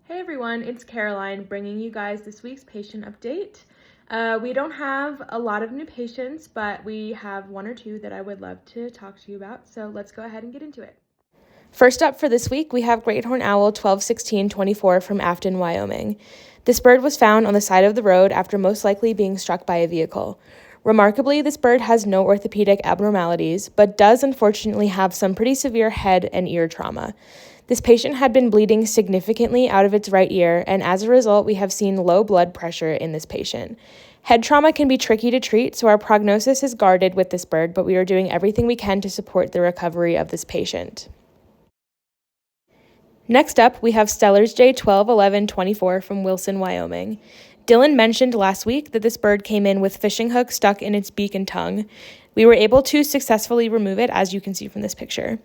Hey everyone, it's Caroline bringing you guys this week's patient update. We don't have a lot of new patients, but we have one or two that I would love to talk to you about, so let's go ahead and get into it. First up for this week, we have Great Horned Owl 121624 from Afton, Wyoming. This bird was found on the side of the road after most likely being struck by a vehicle. Remarkably, this bird has no orthopedic abnormalities, but does unfortunately have some pretty severe head and ear trauma. This patient had been bleeding significantly out of its right ear, and as a result, we have seen low blood pressure in this patient. Head trauma can be tricky to treat, so our prognosis is guarded with this bird, but we are doing everything we can to support the recovery of this patient. Next up, we have Stellar's J 121124 from Wilson, Wyoming. Dylan mentioned last week that this bird came in with fishing hook stuck in its beak and tongue. We were able to successfully remove it, as you can see from this picture.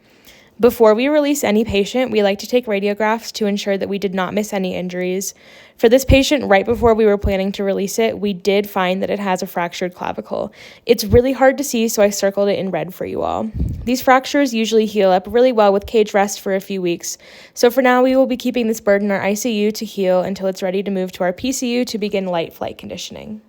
Before we release any patient, we like to take radiographs to ensure that we did not miss any injuries. For this patient, right before we were planning to release it, we did find that it has a fractured clavicle. It's really hard to see, so I circled it in red for you all. These fractures usually heal up really well with cage rest for a few weeks. So for now, we will be keeping this bird in our ICU to heal until it's ready to move to our PCU to begin light flight conditioning.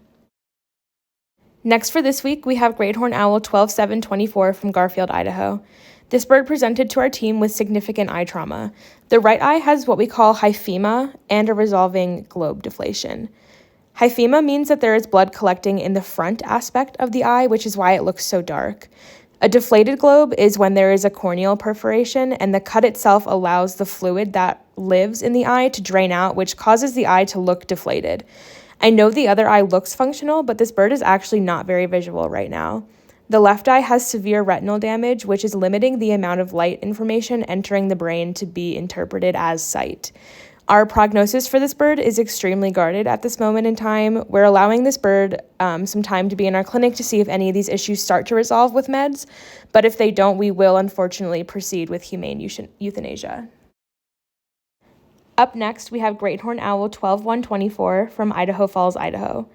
Next for this week, we have Great Horned Owl 12724 from Garfield, Idaho. This bird presented to our team with significant eye trauma. The right eye has what we call hyphema and a resolving globe deflation. Hyphema means that there is blood collecting in the front aspect of the eye, which is why it looks so dark. A deflated globe is when there is a corneal perforation, and the cut itself allows the fluid that lives in the eye to drain out, which causes the eye to look deflated. I know the other eye looks functional, but this bird is actually not very visual right now. The left eye has severe retinal damage, which is limiting the amount of light information entering the brain to be interpreted as sight. Our prognosis for this bird is extremely guarded at this moment in time. We're allowing this bird some time to be in our clinic to see if any of these issues start to resolve with meds, but if they don't, we will unfortunately proceed with humane euthanasia. Up next, we have Great Horned Owl 12124 from Idaho Falls, Idaho.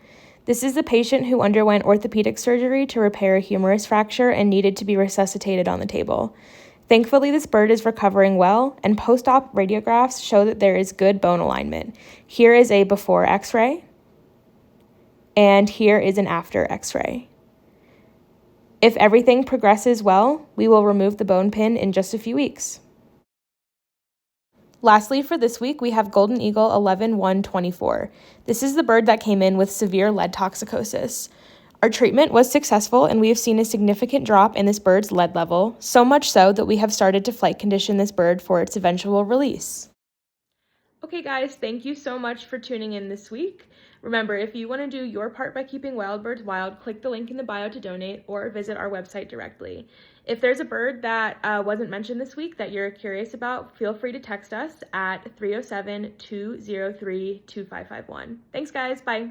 This is the patient who underwent orthopedic surgery to repair a humerus fracture and needed to be resuscitated on the table. Thankfully, this bird is recovering well, and post-op radiographs show that there is good bone alignment. Here is a before x-ray, and here is an after x-ray. If everything progresses well, we will remove the bone pin in just a few weeks. Lastly, for this week, we have Golden Eagle 11124. This is the bird that came in with severe lead toxicosis. Our treatment was successful, and we have seen a significant drop in this bird's lead level, so much so that we have started to flight condition this bird for its eventual release. Okay guys, thank you so much for tuning in this week. Remember, if you want to do your part by keeping wild birds wild, click the link in the bio to donate or visit our website directly. If there's a bird that wasn't mentioned this week that you're curious about, feel free to text us at 307-203-2551. Thanks guys, bye.